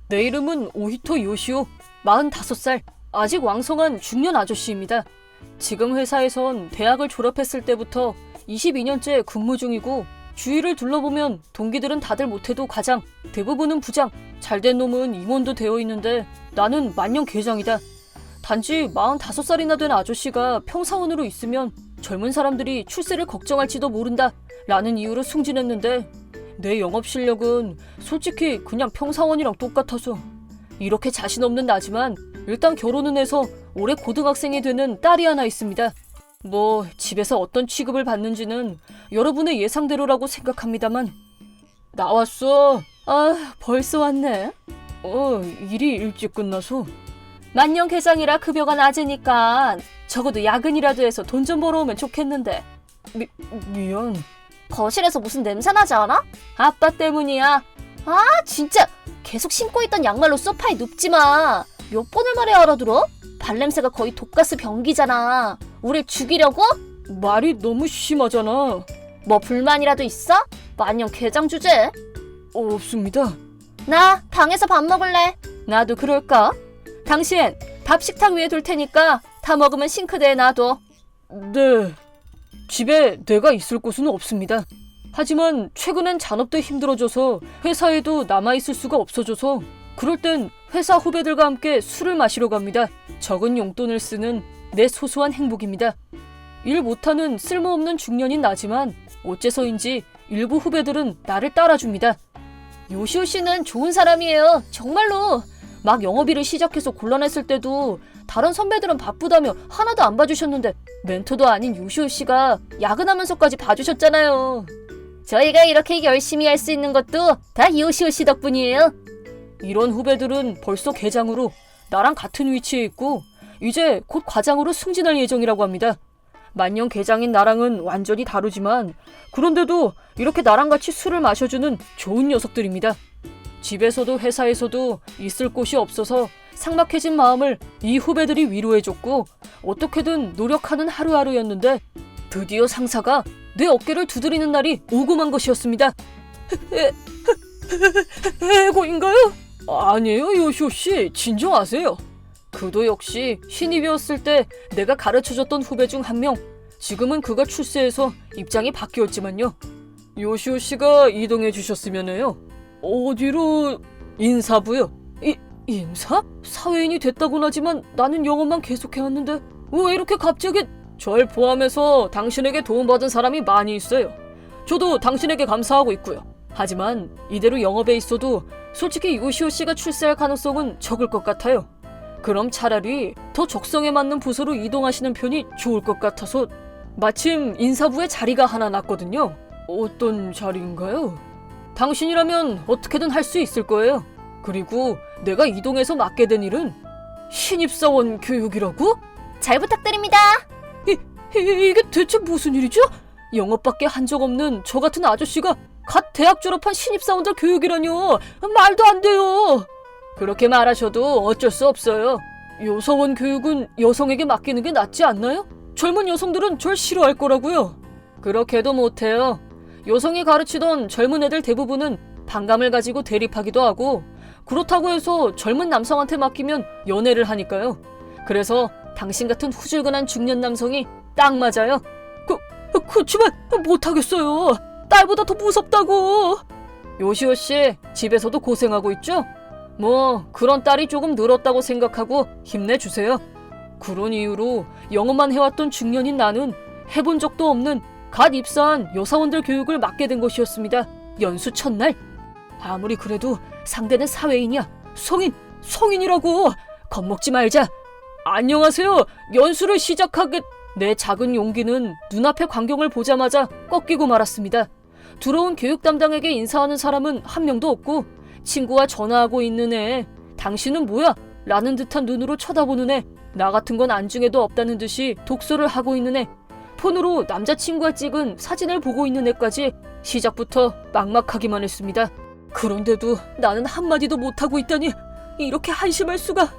내 이름은 오히토 요시오. 45살. 아직 왕성한 중년 아저씨입니다. 지금 회사에선 대학을 졸업했을 때부터 22년째 근무 중이고 주위를 둘러보면 동기들은 다들 못해도 과장, 대부분은 부장, 잘된 놈은 임원도 되어 있는데 나는 만년 계장이다. 단지 45살이나 된 아저씨가 평사원으로 있으면 젊은 사람들이 출세를 걱정할지도 모른다 라는 이유로 승진했는데 내 영업 실력은 솔직히 그냥 평사원이랑 똑같아서 이렇게 자신 없는 나지만 일단 결혼은 해서 올해 고등학생이 되는 딸이 하나 있습니다. 뭐 집에서 어떤 취급을 받는지는 여러분의 예상대로라고 생각합니다만. 나왔어. 아, 벌써 왔네. 일이 일찍 끝나서. 만년 계장이라 급여가 낮으니까 적어도 야근이라도 해서 돈 좀 벌어오면 좋겠는데. 미안. 거실에서 무슨 냄새 나지 않아? 아빠 때문이야. 아 진짜 계속 신고 있던 양말로 소파에 눕지 마. 몇 번을 말해야 알아들어? 발냄새가 거의 독가스 변기잖아. 우릴 죽이려고? 말이 너무 심하잖아. 뭐 불만이라도 있어? 만년 게장 주제. 없습니다. 나 방에서 밥 먹을래. 나도 그럴까? 당신 밥 식탁 위에 둘 테니까 다 먹으면 싱크대에 놔둬. 네. 집에 내가 있을 곳은 없습니다. 하지만 최근엔 잔업도 힘들어져서 회사에도 남아있을 수가 없어져서 그럴 땐 회사 후배들과 함께 술을 마시러 갑니다. 적은 용돈을 쓰는 내 소소한 행복입니다. 일 못하는 쓸모없는 중년인 나지만 어째서인지 일부 후배들은 나를 따라줍니다. 요시오 씨는 좋은 사람이에요. 정말로. 막 영업일을 시작해서 곤란했을 때도 다른 선배들은 바쁘다며 하나도 안 봐주셨는데 멘토도 아닌 요시오 씨가 야근하면서까지 봐주셨잖아요. 저희가 이렇게 열심히 할 수 있는 것도 다 요시오 씨 덕분이에요. 이런 후배들은 벌써 계장으로 나랑 같은 위치에 있고 이제 곧 과장으로 승진할 예정이라고 합니다. 만년 계장인 나랑은 완전히 다르지만 그런데도 이렇게 나랑 같이 술을 마셔주는 좋은 녀석들입니다. 집에서도 회사에서도 있을 곳이 없어서 삭막해진 마음을 이 후배들이 위로해줬고 어떻게든 노력하는 하루하루였는데 드디어 상사가 내 어깨를 두드리는 날이 오고 만 것이었습니다. 해고인가요? 아니에요, 요시오씨. 진정하세요. 그도 역시 신입이었을 때 내가 가르쳐줬던 후배 중 한 명. 지금은 그가 출세해서 입장이 바뀌었지만요. 요시오씨가 이동해 주셨으면요. 어디로? 인사부요. 인사? 사회인이 됐다곤 하지만 나는 영업만 계속해왔는데 왜 이렇게 갑자기? 절 포함해서 당신에게 도움받은 사람이 많이 있어요. 저도 당신에게 감사하고 있고요. 하지만 이대로 영업에 있어도 솔직히 요시오씨가 출세할 가능성은 적을 것 같아요. 그럼 차라리 더 적성에 맞는 부서로 이동하시는 편이 좋을 것 같아서. 마침 인사부에 자리가 하나 났거든요. 어떤 자리인가요? 당신이라면 어떻게든 할 수 있을 거예요. 그리고 내가 이동해서 맡게 된 일은 신입사원 교육이라고? 잘 부탁드립니다. 이게 대체 무슨 일이죠? 영업밖에 한 적 없는 저 같은 아저씨가 갓 대학 졸업한 신입사원들 교육이라뇨. 말도 안 돼요. 그렇게 말하셔도 어쩔 수 없어요. 여성원 교육은 여성에게 맡기는 게 낫지 않나요? 젊은 여성들은 절 싫어할 거라고요. 그렇게도 못해요. 여성이 가르치던 젊은 애들 대부분은 반감을 가지고 대립하기도 하고 그렇다고 해서 젊은 남성한테 맡기면 연애를 하니까요. 그래서 당신 같은 후줄근한 중년 남성이 딱 맞아요. 그치만 못하겠어요. 딸보다 더 무섭다고. 요시오씨 집에서도 고생하고 있죠? 뭐 그런 딸이 조금 늘었다고 생각하고 힘내주세요. 그런 이유로 영업만 해왔던 중년인 나는 해본 적도 없는 갓 입사한 여사원들 교육을 맡게 된 것이었습니다. 연수 첫날. 아무리 그래도 상대는 사회인이야. 성인이라고. 겁먹지 말자. 안녕하세요. 연수를 시작하게. 내 작은 용기는 눈앞의 광경을 보자마자 꺾이고 말았습니다. 들어온 교육 담당에게 인사하는 사람은 한 명도 없고 친구와 전화하고 있는 애. 당신은 뭐야? 라는 듯한 눈으로 쳐다보는 애. 나 같은 건 안중에도 없다는 듯이 독서를 하고 있는 애. 폰으로 남자친구가 찍은 사진을 보고 있는 애까지 시작부터 막막하기만 했습니다. 그런데도 나는 한마디도 못하고 있다니 이렇게 한심할 수가.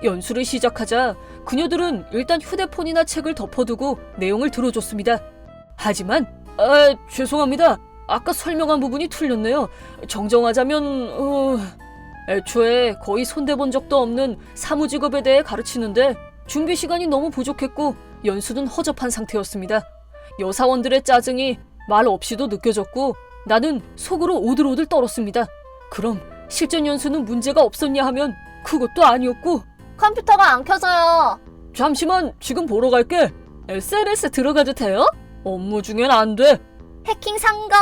연수를 시작하자 그녀들은 일단 휴대폰이나 책을 덮어두고 내용을 들어줬습니다. 하지만 죄송합니다. 아까 설명한 부분이 틀렸네요. 정정하자면 애초에 거의 손대본 적도 없는 사무직업에 대해 가르치는데 준비 시간이 너무 부족했고 연수는 허접한 상태였습니다. 여사원들의 짜증이 말 없이도 느껴졌고 나는 속으로 오들오들 떨었습니다. 그럼 실전 연수는 문제가 없었냐 하면 그것도 아니었고. 컴퓨터가 안 켜져요. 잠시만, 지금 보러 갈게. SNS 들어가도 돼요? 업무 중엔 안 돼. 해킹 성공.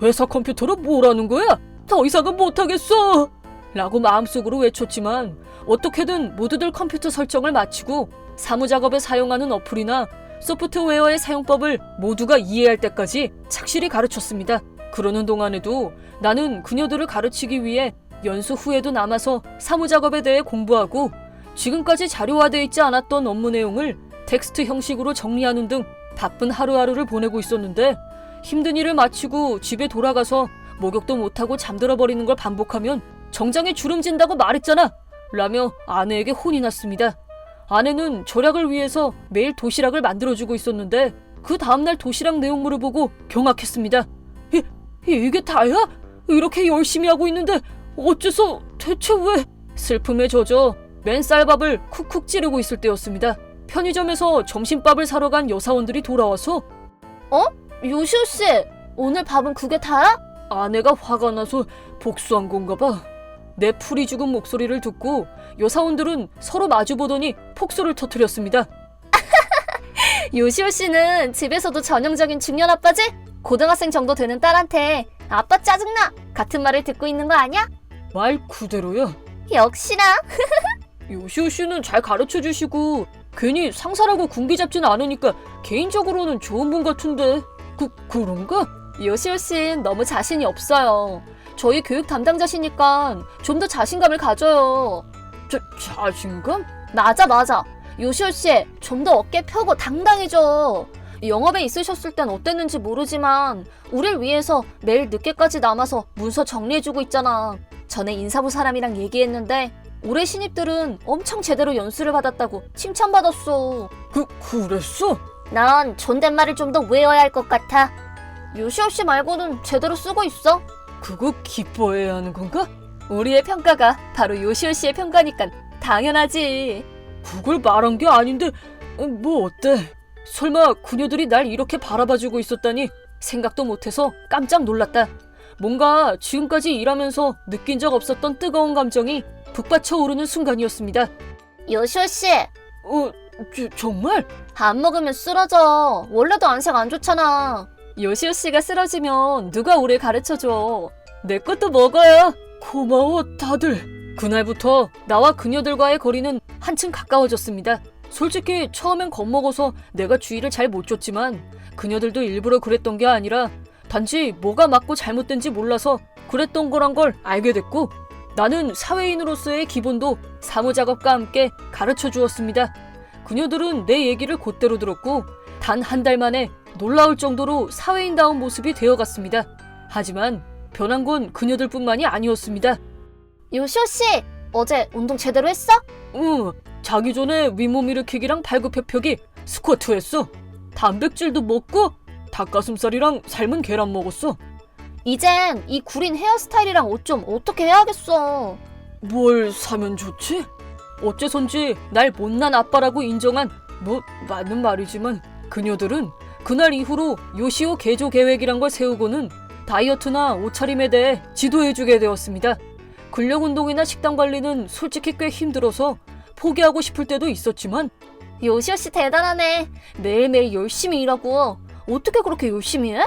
회사 컴퓨터로 뭐라는 거야? 더 이상은 못하겠어! 라고 마음속으로 외쳤지만 어떻게든 모두들 컴퓨터 설정을 마치고 사무작업에 사용하는 어플이나 소프트웨어의 사용법을 모두가 이해할 때까지 착실히 가르쳤습니다. 그러는 동안에도 나는 그녀들을 가르치기 위해 연수 후에도 남아서 사무작업에 대해 공부하고 지금까지 자료화되어 있지 않았던 업무 내용을 텍스트 형식으로 정리하는 등 바쁜 하루하루를 보내고 있었는데 힘든 일을 마치고 집에 돌아가서 목욕도 못하고 잠들어 버리는 걸 반복하면 정장에 주름진다고 말했잖아! 라며 아내에게 혼이 났습니다. 아내는 절약을 위해서 매일 도시락을 만들어주고 있었는데 그 다음날 도시락 내용물을 보고 경악했습니다. 이게 다야? 이렇게 열심히 하고 있는데 어째서 대체 왜? 슬픔에 젖어 맨 쌀밥을 쿡쿡 찌르고 있을 때였습니다. 편의점에서 점심밥을 사러 간 여사원들이 돌아와서 요시오씨, 오늘 밥은 그게 다야? 아내가 화가 나서 복수한 건가 봐. 내 풀이 죽은 목소리를 듣고 여사원들은 서로 마주보더니 폭소를 터뜨렸습니다. 요시오씨는 집에서도 전형적인 중년 아빠지? 고등학생 정도 되는 딸한테 아빠 짜증나! 같은 말을 듣고 있는 거 아니야? 말 그대로야. 역시나. 요시오 씨는 잘 가르쳐 주시고 괜히 상사라고 군기 잡진 않으니까 개인적으로는 좋은 분 같은데 그런가? 요시오씨는 너무 자신이 없어요. 저희 교육 담당자시니까 좀 더 자신감을 가져요. 자신감? 맞아. 요시오씨, 좀 더 어깨 펴고 당당해져. 영업에 있으셨을 땐 어땠는지 모르지만 우릴 위해서 매일 늦게까지 남아서 문서 정리해주고 있잖아. 전에 인사부 사람이랑 얘기했는데 올해 신입들은 엄청 제대로 연수를 받았다고 칭찬받았어. 그랬어? 난 존댓말을 좀 더 외워야 할 것 같아. 요시오씨 말고는 제대로 쓰고 있어. 그거 기뻐해야 하는 건가? 우리의 평가가 바로 요시오씨의 평가니까 당연하지. 그걸 말한 게 아닌데 뭐 어때? 설마 그녀들이 날 이렇게 바라봐주고 있었다니 생각도 못해서 깜짝 놀랐다. 뭔가 지금까지 일하면서 느낀 적 없었던 뜨거운 감정이 북받쳐 오르는 순간이었습니다. 요시오씨, 정말? 안 먹으면 쓰러져. 원래도 안색 안 좋잖아. 요시오씨가 쓰러지면 누가 우릴 가르쳐줘. 내 것도 먹어요. 고마워 다들. 그날부터 나와 그녀들과의 거리는 한층 가까워졌습니다. 솔직히 처음엔 겁먹어서 내가 주의를 잘 못 줬지만 그녀들도 일부러 그랬던 게 아니라 단지 뭐가 맞고 잘못된지 몰라서 그랬던 거란 걸 알게 됐고 나는 사회인으로서의 기본도 사무작업과 함께 가르쳐 주었습니다. 그녀들은 내 얘기를 곧대로 들었고 단 한 달 만에 놀라울 정도로 사회인다운 모습이 되어갔습니다. 하지만 변한 건 그녀들뿐만이 아니었습니다. 요시오씨, 어제 운동 제대로 했어? 응, 자기 전에 윗몸 일으키기랑 발굽혀펴기, 스쿼트 했어. 단백질도 먹고 닭가슴살이랑 삶은 계란 먹었어. 이젠 이 구린 헤어스타일이랑 옷 좀 어떻게 해야겠어. 뭘 사면 좋지? 어째선지 날 못난 아빠라고 인정한 맞는 말이지만 그녀들은 그날 이후로 요시오 개조 계획이란 걸 세우고는 다이어트나 옷차림에 대해 지도해주게 되었습니다. 근력운동이나 식단 관리는 솔직히 꽤 힘들어서 포기하고 싶을 때도 있었지만 요시오씨 대단하네. 매일매일 열심히 일하고 어떻게 그렇게 열심히 해?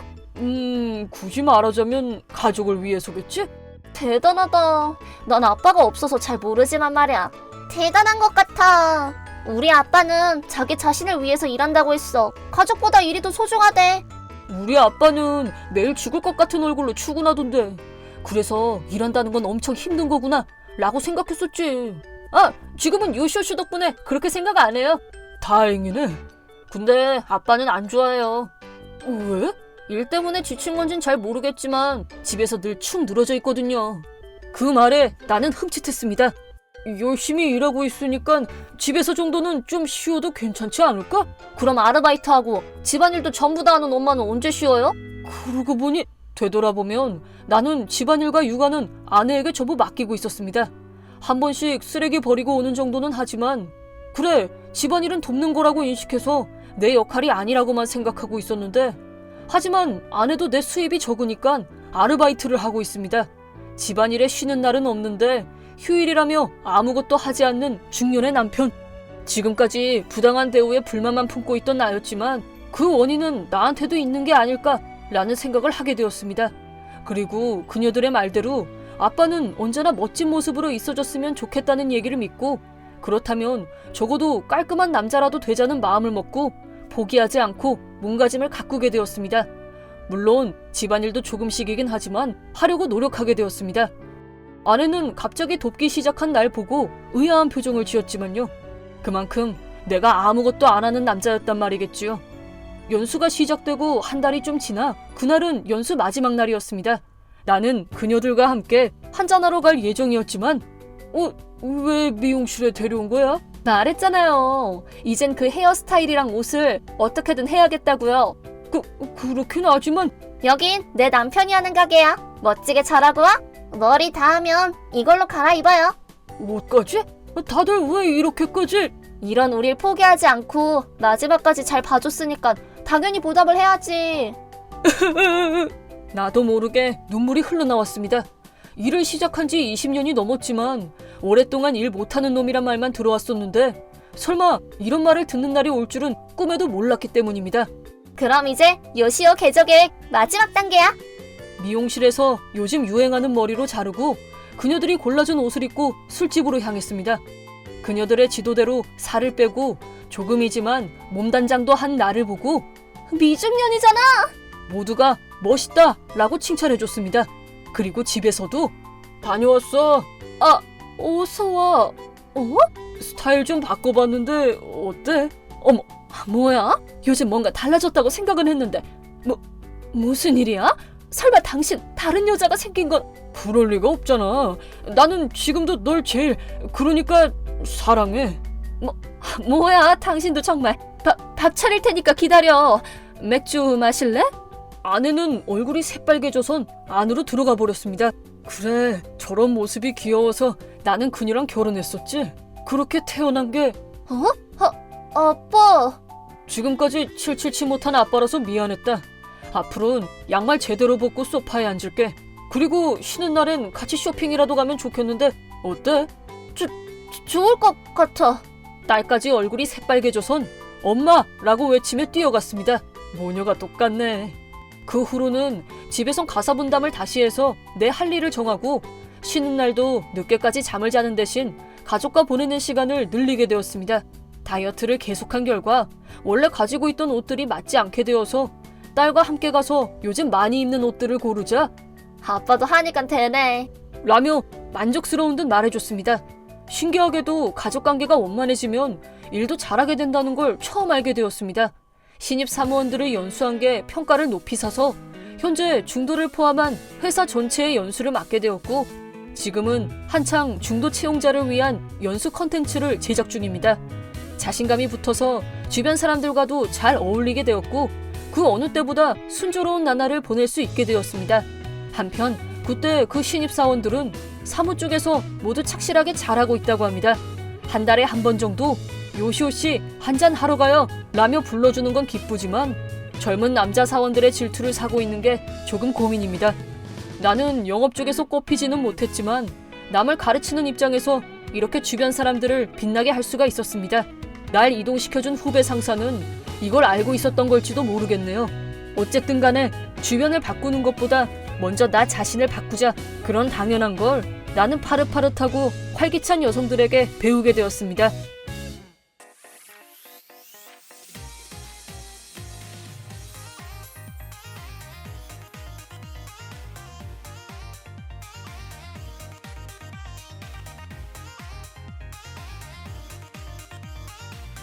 굳이 말하자면 가족을 위해서겠지? 대단하다. 난 아빠가 없어서 잘 모르지만 말이야. 대단한 것 같아. 우리 아빠는 자기 자신을 위해서 일한다고 했어. 가족보다 일이 더 소중하대. 우리 아빠는 매일 죽을 것 같은 얼굴로 출근하던데 그래서 일한다는 건 엄청 힘든 거구나 라고 생각했었지. 지금은 요시오 씨 덕분에 그렇게 생각 안 해요. 다행이네. 근데 아빠는 안 좋아해요. 왜? 일 때문에 지친 건진 잘 모르겠지만 집에서 늘 축 늘어져 있거든요. 그 말에 나는 흠칫했습니다. 열심히 일하고 있으니까 집에서 정도는 좀 쉬어도 괜찮지 않을까? 그럼 아르바이트하고 집안일도 전부 다 하는 엄마는 언제 쉬어요? 그러고 보니 되돌아보면 나는 집안일과 육아는 아내에게 전부 맡기고 있었습니다. 한 번씩 쓰레기 버리고 오는 정도는 하지만 그래, 집안일은 돕는 거라고 인식해서 내 역할이 아니라고만 생각하고 있었는데 하지만 아내도 내 수입이 적으니까 아르바이트를 하고 있습니다. 집안일에 쉬는 날은 없는데 휴일이라며 아무것도 하지 않는 중년의 남편. 지금까지 부당한 대우에 불만만 품고 있던 나였지만 그 원인은 나한테도 있는 게 아닐까라는 생각을 하게 되었습니다. 그리고 그녀들의 말대로 아빠는 언제나 멋진 모습으로 있어줬으면 좋겠다는 얘기를 믿고 그렇다면 적어도 깔끔한 남자라도 되자는 마음을 먹고 포기하지 않고 몸가짐을 가꾸게 되었습니다. 물론 집안일도 조금씩이긴 하지만 하려고 노력하게 되었습니다. 아내는 갑자기 돕기 시작한 날 보고 의아한 표정을 지었지만요. 그만큼 내가 아무것도 안 하는 남자였단 말이겠지요. 연수가 시작되고 한 달이 좀 지나 그날은 연수 마지막 날이었습니다. 나는 그녀들과 함께 한잔하러 갈 예정이었지만 왜 미용실에 데려온 거야? 말했잖아요. 이젠 그 헤어스타일이랑 옷을 어떻게든 해야겠다고요. 그렇긴 하지만 여긴 내 남편이 하는 가게야. 멋지게 잘하고 와. 머리 닿으면 이걸로 갈아입어요. 뭐까지? 다들 왜 이렇게까지? 이런 우릴 포기하지 않고 마지막까지 잘 봐줬으니까 당연히 보답을 해야지. 나도 모르게 눈물이 흘러나왔습니다. 일을 시작한 지 20년이 넘었지만 오랫동안 일 못하는 놈이란 말만 들어왔었는데 설마 이런 말을 듣는 날이 올 줄은 꿈에도 몰랐기 때문입니다. 그럼 이제 요시오 개조계획 마지막 단계야. 미용실에서 요즘 유행하는 머리로 자르고 그녀들이 골라준 옷을 입고 술집으로 향했습니다. 그녀들의 지도대로 살을 빼고 조금이지만 몸단장도 한 나를 보고 미중년이잖아. 모두가 멋있다 라고 칭찬해줬습니다. 그리고 집에서도 다녀왔어. 어서와. 스타일 좀 바꿔봤는데 어때? 어머, 뭐야? 요즘 뭔가 달라졌다고 생각은 했는데 무슨 일이야? 설마 당신 다른 여자가 생긴 건? 그럴 리가 없잖아. 나는 지금도 널 제일 그러니까 사랑해. 뭐야 당신도 정말. 밥 차릴 테니까 기다려. 맥주 마실래? 아내는 얼굴이 새빨개져선 안으로 들어가 버렸습니다. 그래, 저런 모습이 귀여워서 나는 그녀랑 결혼했었지. 그렇게 태어난 게 아빠. 지금까지 칠칠치 못한 아빠라서 미안했다. 앞으로는 양말 제대로 벗고 소파에 앉을게. 그리고 쉬는 날엔 같이 쇼핑이라도 가면 좋겠는데 어때? 좋을 것 같아. 딸까지 얼굴이 새빨개져선 엄마라고 외치며 뛰어갔습니다. 모녀가 똑같네. 그 후로는 집에선 가사 분담을 다시 해서 내 할 일을 정하고 쉬는 날도 늦게까지 잠을 자는 대신 가족과 보내는 시간을 늘리게 되었습니다. 다이어트를 계속한 결과 원래 가지고 있던 옷들이 맞지 않게 되어서 딸과 함께 가서 요즘 많이 입는 옷들을 고르자 아빠도 하니까 되네. 라며 만족스러운 듯 말해줬습니다. 신기하게도 가족관계가 원만해지면 일도 잘하게 된다는 걸 처음 알게 되었습니다. 신입 사무원들을 연수한 게 평가를 높이 사서 현재 중도를 포함한 회사 전체의 연수를 맡게 되었고 지금은 한창 중도 채용자를 위한 연수 컨텐츠를 제작 중입니다. 자신감이 붙어서 주변 사람들과도 잘 어울리게 되었고 그 어느 때보다 순조로운 나날을 보낼 수 있게 되었습니다. 한편 그때 그 신입사원들은 사무 쪽에서 모두 착실하게 잘하고 있다고 합니다. 한 달에 한 번 정도 요시오씨 한잔 하러 가요 라며 불러주는 건 기쁘지만 젊은 남자 사원들의 질투를 사고 있는 게 조금 고민입니다. 나는 영업 쪽에서 꼽히지는 못했지만 남을 가르치는 입장에서 이렇게 주변 사람들을 빛나게 할 수가 있었습니다. 날 이동시켜준 후배 상사는 이걸 알고 있었던 걸지도 모르겠네요. 어쨌든 간에 주변을 바꾸는 것보다 먼저 나 자신을 바꾸자, 그런 당연한 걸 나는 파릇파릇하고 활기찬 여성들에게 배우게 되었습니다.